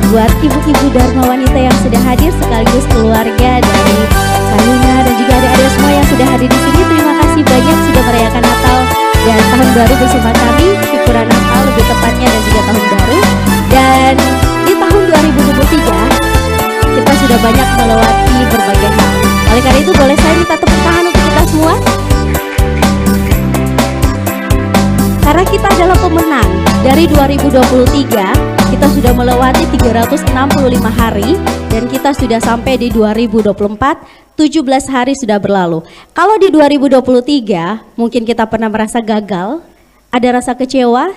buat ibu-ibu Dharma wanita yang sudah hadir sekaligus keluarga dari Kayuna dan juga adik-adik semua yang sudah hadir di sini. Terima kasih banyak sudah merayakan Natal dan Tahun Baru bersama kami. Syukuran Natal lebih tepatnya dan juga Tahun Baru. Dan di tahun 2023 kita sudah banyak melewati berbagai hal. Oleh karena itu boleh saya minta tepuk tangan untuk kita semua. Karena kita adalah pemenang dari 2023, kita sudah melewati 365 hari dan kita sudah sampai di 2024, 17 hari sudah berlalu. Kalau di 2023 mungkin kita pernah merasa gagal, ada rasa kecewa,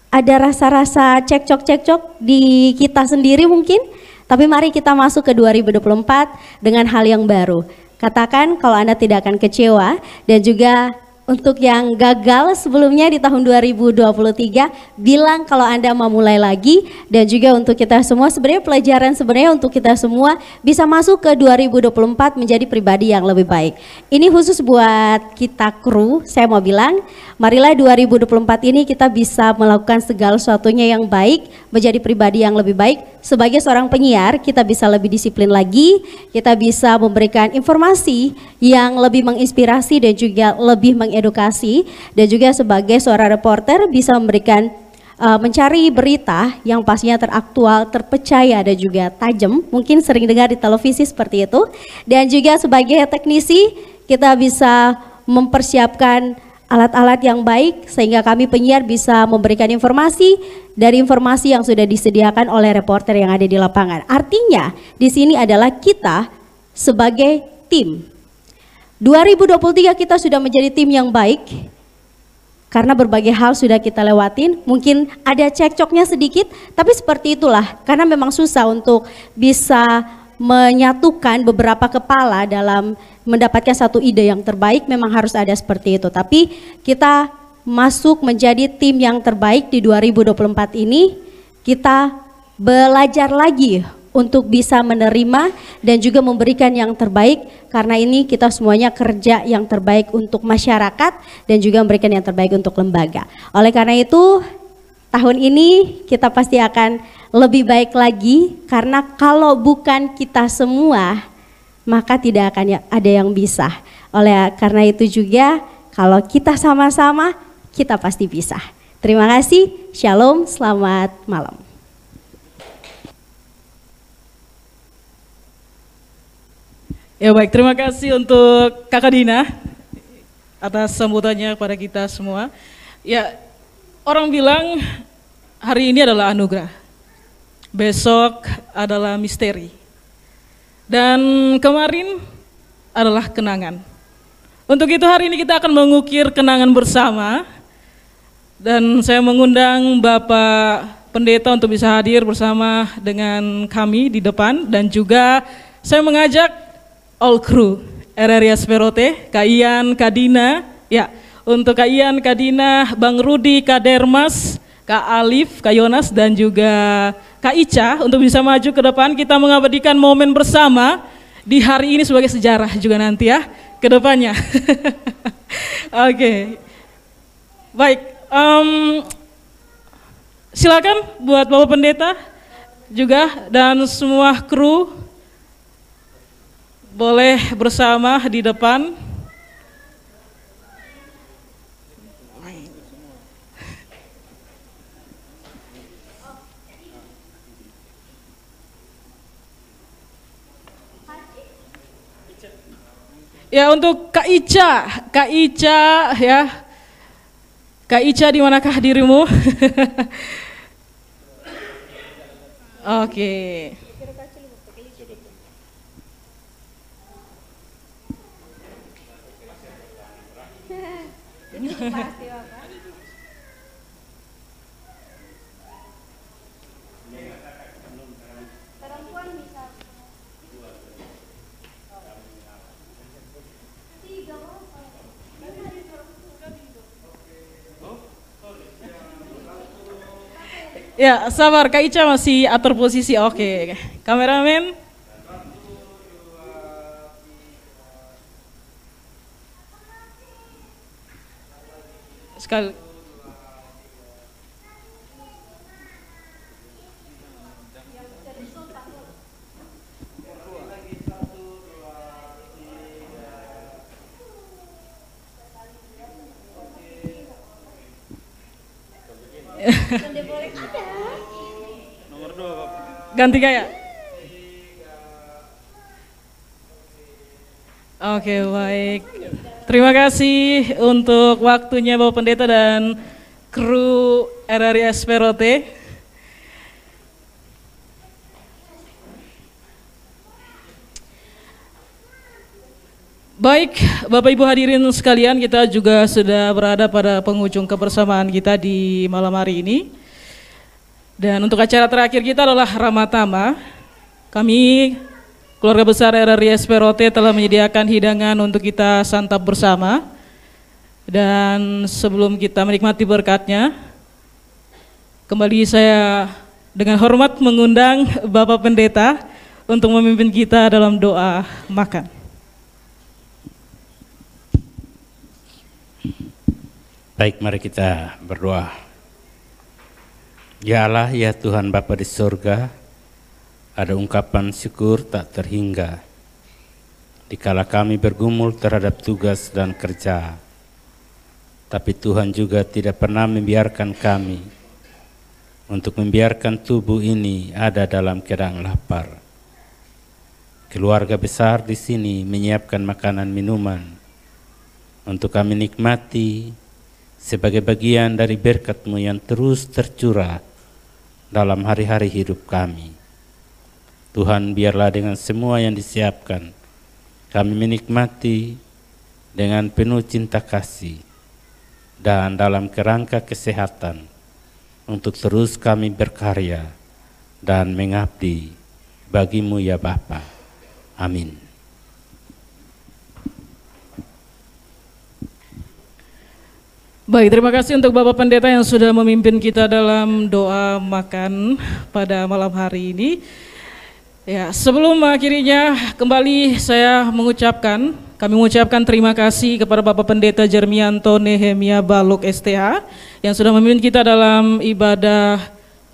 ada rasa-rasa cekcok-cekcok di kita sendiri mungkin. Tapi mari kita masuk ke 2024 dengan hal yang baru. Katakan kalau Anda tidak akan kecewa, dan juga untuk yang gagal sebelumnya di tahun 2023, bilang kalau Anda mau mulai lagi. Dan juga untuk kita semua sebenarnya pelajaran sebenarnya untuk kita semua bisa masuk ke 2024 menjadi pribadi yang lebih baik. Ini khusus buat kita kru, saya mau bilang, marilah 2024 ini kita bisa melakukan segala sesuatunya yang baik, menjadi pribadi yang lebih baik. Sebagai seorang penyiar, kita bisa lebih disiplin lagi, kita bisa memberikan informasi yang lebih menginspirasi dan juga lebih mengedukasi, dan juga sebagai seorang reporter bisa memberikan mencari berita yang pastinya teraktual, terpercaya dan juga tajam. Mungkin sering dengar di televisi seperti itu. Dan juga sebagai teknisi kita bisa mempersiapkan alat-alat yang baik sehingga kami penyiar bisa memberikan informasi dari informasi yang sudah disediakan oleh reporter yang ada di lapangan. Artinya di sini adalah kita sebagai tim. 2023 kita sudah menjadi tim yang baik karena berbagai hal sudah kita lewatin. Mungkin ada cekcoknya sedikit, tapi seperti itulah, karena memang susah untuk bisa menyatukan beberapa kepala dalam mendapatkan satu ide yang terbaik. Memang harus ada seperti itu, tapi kita masuk menjadi tim yang terbaik di 2024 ini. Kita belajar lagi untuk bisa menerima dan juga memberikan yang terbaik, karena ini kita semuanya kerja yang terbaik untuk masyarakat dan juga memberikan yang terbaik untuk lembaga. Oleh karena itu tahun ini kita pasti akan lebih baik lagi, karena kalau bukan kita semua maka tidak akan ada yang bisa. Oleh karena itu juga kalau kita sama-sama kita pasti bisa. Terima kasih, shalom, selamat malam. Ya baik, terima kasih untuk Kakak Dina atas sambutannya kepada kita semua. Ya, orang bilang hari ini adalah anugerah, besok adalah misteri, dan kemarin adalah kenangan. Untuk itu hari ini kita akan mengukir kenangan bersama, dan saya mengundang Bapak Pendeta untuk bisa hadir bersama dengan kami di depan, dan juga saya mengajak all crew RRI SPROT, Kak Ian, Kak Dina, ya, untuk Kak Ian, Kak Dina, Bang Rudi, Kak Dermas, Kak Alif, Kak Yonas, dan juga Kak Ica untuk bisa maju ke depan. Kita mengabadikan momen bersama di hari ini sebagai sejarah juga nanti ya ke depannya. Oke. Baik, silakan buat Bapak Pendeta juga dan semua kru boleh bersama di depan. Ya, untuk Kak Ica ya. Kak Ica, di manakah dirimu? Oke. Ya, sabar, Kak Ica masih atur posisi. Oke. Kameramen. Sekali. Ganti gaya. Oke, baik. Terima kasih untuk waktunya Bapak Pendeta dan kru RRI SPROT. Baik, Bapak Ibu hadirin sekalian, kita juga sudah berada pada penghujung kebersamaan kita di malam hari ini. Dan untuk acara terakhir kita adalah Ramatama. Kami, keluarga besar RRI SPROT, telah menyediakan hidangan untuk kita santap bersama. Dan sebelum kita menikmati berkatnya, kembali saya dengan hormat mengundang Bapak Pendeta untuk memimpin kita dalam doa makan. Baik, mari kita berdoa. Ya Allah, ya Tuhan Bapa di surga, ada ungkapan syukur tak terhingga dikala kami bergumul terhadap tugas dan kerja. Tapi Tuhan juga tidak pernah membiarkan kami untuk membiarkan tubuh ini ada dalam keadaan lapar. Keluarga besar di sini menyiapkan makanan minuman untuk kami nikmati sebagai bagian dari berkat-Mu yang terus tercurah dalam hari-hari hidup kami. Tuhan, biarlah dengan semua yang disiapkan, kami menikmati dengan penuh cinta kasih dan dalam kerangka kesehatan untuk terus kami berkarya dan mengabdi bagi-Mu ya Bapa. Amin. Baik, terima kasih untuk Bapak Pendeta yang sudah memimpin kita dalam doa makan pada malam hari ini. Ya, sebelum akhirnya kembali kami mengucapkan terima kasih kepada Bapak Pendeta Jermianto Nehemia Balok STH yang sudah memimpin kita dalam ibadah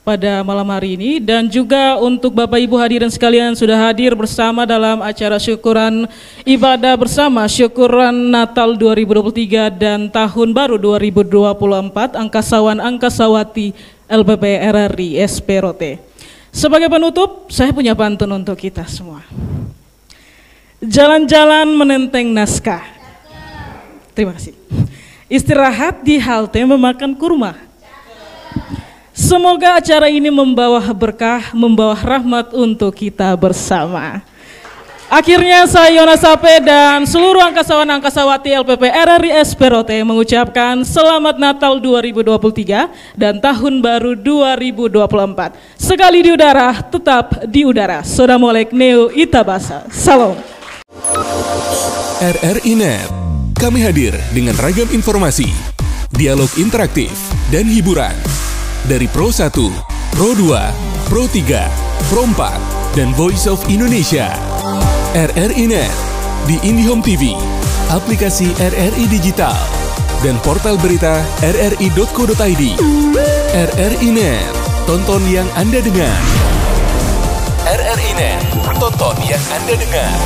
pada malam hari ini, dan juga untuk Bapak Ibu hadirin sekalian sudah hadir bersama dalam acara syukuran ibadah bersama syukuran Natal 2023 dan Tahun Baru 2024 Angkasawan Angkasawati LPP RRI SPROT. Sebagai penutup, saya punya pantun untuk kita semua. Jalan-jalan menenteng naskah. Terima kasih. Istirahat di halte memakan kurma. Semoga acara ini membawa berkah, membawa rahmat untuk kita bersama. Akhirnya saya Yonas Sape dan seluruh angkasawan-angkasawati LPP RRI SPROT mengucapkan Selamat Natal 2023 dan Tahun Baru 2024. Sekali di udara, tetap di udara. Sodamolek Neo Itabasa. Salam. RRI Net. Kami hadir dengan ragam informasi, dialog interaktif, dan hiburan. Dari Pro 1, Pro 2, Pro 3, Pro 4, dan Voice of Indonesia. RRI Net di IndiHome TV, aplikasi RRI Digital, dan portal berita rri.co.id. RRI Net, tonton yang Anda dengar. RRI Net, tonton yang Anda dengar.